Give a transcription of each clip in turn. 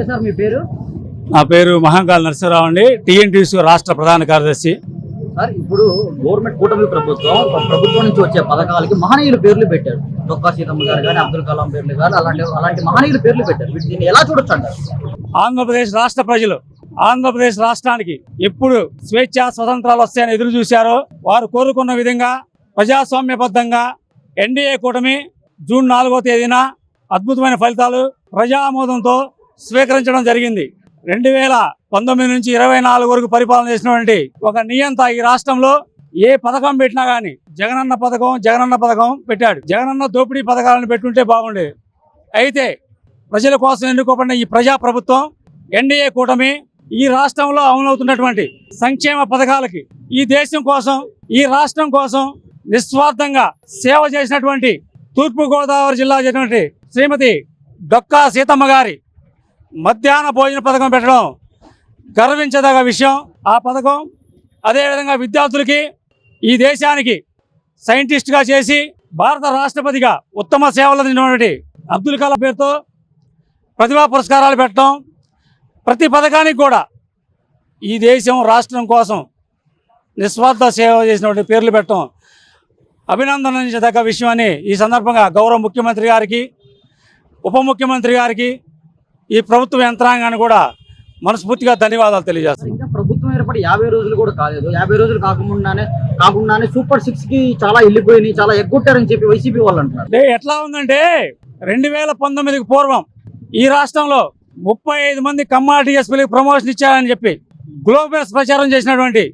Sir మీ పేరు? నా పేరు మహంకాళ నరసింహరావు అండి, టీఎన్టీసీ రాష్ట్ర ప్రధాన కార్యదర్శి. సార్ ఇప్పుడు గవర్నమెంట్ కూటమి ప్రభుత్వం నుంచి వచ్చే పథకాలకి మహనీయుల పేర్లు పెట్టారు. డొక్కా సీతమ్మ గారు కానీ, అబ్దుల్ కలాం పేర్లు కానీ, అలాంటి మహనీయుల పేర్లు పెట్టారు. దీన్ని ఎలా చూడొచ్చు అంటారు? ఆంధ్రప్రదేశ్ రాష్ట్ర ప్రజలు ఆంధ్రప్రదేశ్ రాష్ట్రానికి ఎప్పుడు స్వేచ్ఛ స్వతంత్రాలు వస్తాయని ఎదురు చూశారో వారు కోరుకున్న విధంగా ప్రజాస్వామ్యబద్ధంగా ఎన్డీఏ కూటమి జూన్ 4వ తేదీన అద్భుతమైన ఫలితాలు ప్రజామోదంతో స్వీకరించడం జరిగింది. 2019 నుంచి 24 వరకు పరిపాలన చేసినటువంటి ఒక నియంత ఈ రాష్ట్రంలో ఏ పథకం పెట్టినా కానీ జగనన్న పథకం పెట్టాడు. జగనన్న దోపిడీ పథకాలను పెట్టుంటే బాగుండేది. అయితే ప్రజల కోసం ఎన్నుకోబడిన ఈ ప్రజా ప్రభుత్వం ఎన్డీఏ కూటమి ఈ రాష్ట్రంలో అమలవుతున్నటువంటి సంక్షేమ పథకాలకి ఈ దేశం కోసం ఈ రాష్ట్రం కోసం నిస్వార్థంగా సేవ చేసినటువంటి తూర్పుగోదావరి జిల్లా చెందినటువంటి శ్రీమతి డొక్కా సీతమ్మ గారి మధ్యాహ్న భోజన పథకం పెట్టడం గర్వించదగ్గ విషయం. ఆ పథకం అదేవిధంగా విద్యార్థులకి ఈ దేశానికి సైంటిస్ట్గా చేసి భారత రాష్ట్రపతిగా ఉత్తమ సేవలు అందించినటువంటి అబ్దుల్ కలాం పేరుతో ప్రతిభా పురస్కారాలు పెట్టడం, ప్రతి పథకానికి కూడా ఈ దేశం రాష్ట్రం కోసం నిస్వార్థ సేవ చేసినటువంటి పేర్లు పెట్టడం అభినందనించదగ్గ విషయం అని ఈ సందర్భంగా గౌరవ ముఖ్యమంత్రి గారికి, ఉప ముఖ్యమంత్రి గారికి, ఈ ప్రభుత్వ యంత్రాంగాన్ని కూడా మనస్ఫూర్తిగా ధన్యవాదాలు తెలియజేస్తాను. ఇంకా ప్రభుత్వం ఏర్పడి 50 రోజులు కూడా కాలేదు. 50 రోజులు కాకుండానే సూపర్ 6కి చాలా వెళ్ళిపోయినాయి, చాలా ఎగ్గొట్టారని చెప్పి వైసీపీ వాళ్ళు అంటున్నారు. ఎట్లా ఉందంటే 2019కి పూర్వం ఈ రాష్ట్రంలో 35 మంది కమ్మాడిటీ ఎస్పీలకు ప్రమోషన్ ఇచ్చారని చెప్పి గ్లోబల్స్ ప్రచారం చేసినటువంటి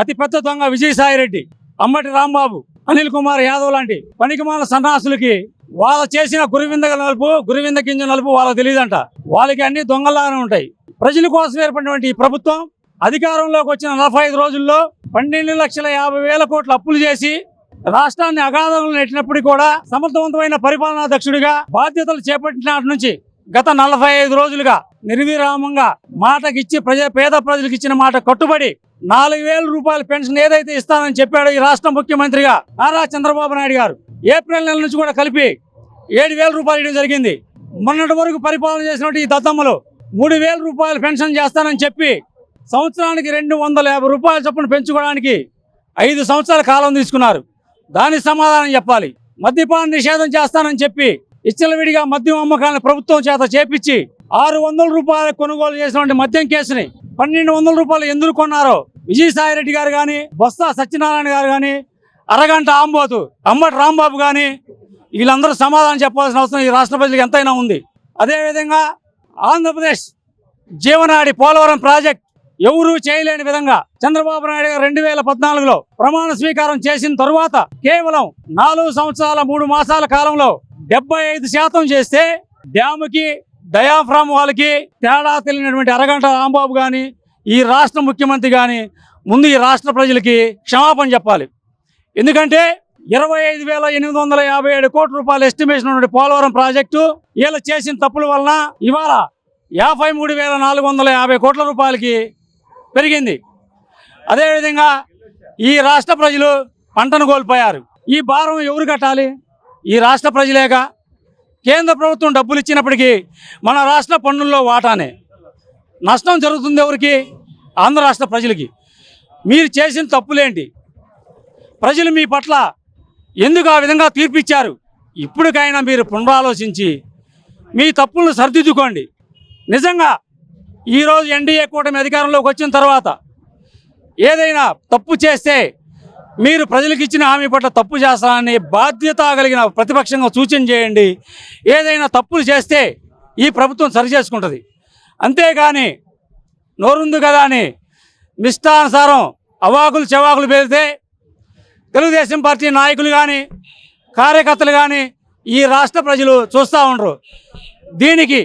అతిపెద్ద దొంగ విజయసాయిరెడ్డి, అమ్మటి రాంబాబు, అనిల్ కుమార్ యాదవ్ లాంటి పనికిమాల సన్నాసులకి వాళ్ళ చేసిన గురివింద గింజ నలుపు వాళ్ళకి తెలియదంట. వాళ్ళకి అన్ని దొంగలాగానే ఉంటాయి. ప్రజల కోసం ఏర్పడినటువంటి ఈ ప్రభుత్వం అధికారంలోకి వచ్చిన 45 రోజుల్లో 12,50,000 కోట్ల అప్పులు చేసి రాష్ట్రాన్ని అగాధంలో నెట్టినప్పటికీ కూడా సమర్థవంతమైన పరిపాలనా దక్షుడిగా బాధ్యతలు చేపట్టినటి నుంచి గత 45 రోజులుగా నిర్విరామంగా మాటకిచ్చి పేద ప్రజలకు ఇచ్చిన మాట కట్టుబడి 4,000 రూపాయల పెన్షన్ ఏదైతే ఇస్తానని చెప్పాడో ఈ రాష్ట్ర ముఖ్యమంత్రిగా నారా చంద్రబాబు నాయుడు గారు ఏప్రిల్ నెల నుంచి కూడా కలిపి 7,000 రూపాయలు ఇవ్వడం జరిగింది. మొన్నటి వరకు పరిపాలన చేసినట్టు ఈ దద్దమ్మలు 3,000 రూపాయలు పెన్షన్ చేస్తానని చెప్పి సంవత్సరానికి 250 రూపాయల చొప్పున పెంచుకోవడానికి 5 సంవత్సరాల కాలం తీసుకున్నారు. దానికి సమాధానం చెప్పాలి. మద్యపాన నిషేధం చేస్తానని చెప్పి ఇచ్చలవిడిగా మద్యం అమ్మకాలను ప్రభుత్వం చేత చేపించి 600 రూపాయలు కొనుగోలు చేసినటువంటి మద్యం కేసుని 1,200 రూపాయలు ఎందుకు కొన్నారో విజయసాయిరెడ్డి గారు కానీ, బొత్స సత్యనారాయణ గారు కానీ, అరగంట ఆంబోతు, అమ్మటి రాంబాబు కానీ వీళ్ళందరూ సమాధానం చెప్పాల్సిన అవసరం ఈ రాష్ట్ర ప్రజలకు ఎంతైనా ఉంది. అదేవిధంగా ఆంధ్రప్రదేశ్ జీవనాడి పోలవరం ప్రాజెక్ట్ ఎవరూ చేయలేని విధంగా చంద్రబాబు నాయుడు గారు 2014లో ప్రమాణ స్వీకారం చేసిన తరువాత కేవలం 4 సంవత్సరాల 3 మాసాల కాలంలో 75% చేస్తే డ్యాముకి డయాఫ్రామ్ వాళ్ళకి తేడా తెలియనటువంటి అరగంట రాంబాబు కానీ, ఈ రాష్ట్ర ముఖ్యమంత్రి కానీ ముందు ఈ రాష్ట్ర ప్రజలకి క్షమాపణ చెప్పాలి. ఎందుకంటే 25,857 కోట్ల రూపాయల ఎస్టిమేషన్ ఉన్న పోలవరం ప్రాజెక్టు వీళ్ళు చేసిన తప్పుల వలన ఇవాళ 53,450 కోట్ల రూపాయలకి పెరిగింది. అదేవిధంగా ఈ రాష్ట్ర ప్రజలు పంటను కోల్పోయారు. ఈ భారం ఎవరు కట్టాలి? ఈ రాష్ట్ర ప్రజలేక. కేంద్ర ప్రభుత్వం డబ్బులు ఇచ్చినప్పటికీ మన రాష్ట్ర పన్నుల్లో వాటానే. నష్టం జరుగుతుంది ఎవరికి? ఆంధ్ర రాష్ట్ర ప్రజలకి. మీరు చేసిన తప్పులేంటి? ప్రజలు మీ పట్ల ఎందుకు ఆ విధంగా తీర్పిచ్చారు? ఇప్పటికైనా మీరు పునరాలోచించి మీ తప్పులను సరిదిద్దుకోండి. నిజంగా ఈరోజు ఎన్డీఏ కూటమి అధికారంలోకి వచ్చిన తర్వాత ఏదైనా తప్పు చేస్తే మీరు ప్రజలకు ఇచ్చిన హామీ పట్ల తప్పు చేస్తారని బాధ్యత కలిగిన ప్రతిపక్షంగా సూచన చేయండి. ఏదైనా తప్పులు చేస్తే ఈ ప్రభుత్వం సరిచేసుకుంటుంది. అంతేగాని నోరుంది కదా అని నిష్టానుసారం అవాకులు చెవాకులు పేరితే తెలుగుదేశం పార్టీ నాయకులు కానీ కార్యకర్తలు కానీ ఈ రాష్ట్ర ప్రజలు చూస్తూ ఉండరు. దీనికి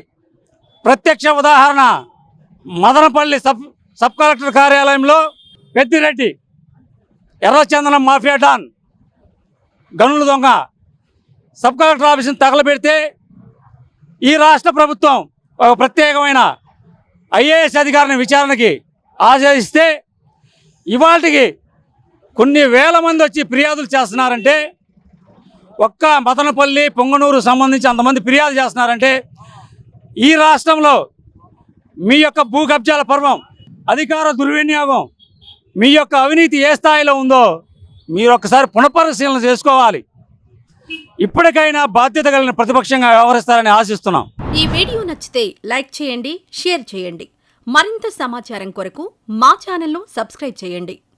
ప్రత్యక్ష ఉదాహరణ మదనపల్లి సబ్ కలెక్టర్ కార్యాలయంలో పెద్దిరెడ్డి ఎర్రచందనం మాఫియా డాన్ గనుల దొంగ సబ్ కలెక్టర్ ఆఫీసుని తగలబెడితే ఈ రాష్ట్ర ప్రభుత్వం ఒక ప్రత్యేకమైన ఐఏఎస్ అధికారిని విచారణకి ఆదేశిస్తే ఇవాళకి కొన్ని వేల మంది వచ్చి ఫిర్యాదులు చేస్తున్నారంటే, ఒక్క మదనపల్లి పొంగనూరు సంబంధించి అంతమంది ఫిర్యాదు చేస్తున్నారంటే ఈ రాష్ట్రంలో మీ యొక్క భూ కబ్జాల పర్వం, అధికార దుర్వినియోగం, మీ యొక్క అవినీతి ఏ స్థాయిలో ఉందో మీరు ఒకసారి పునఃపరిశీలన చేసుకోవాలి. ఇప్పటికైనా బాధ్యత కలిగిన ప్రతిపక్షంగా వ్యవహరిస్తారని ఆశిస్తున్నాం. ఈ వీడియో నచ్చితే లైక్ చేయండి, షేర్ చేయండి. మరింత సమాచారం కొరకు మా ఛానల్ను సబ్స్క్రైబ్ చేయండి.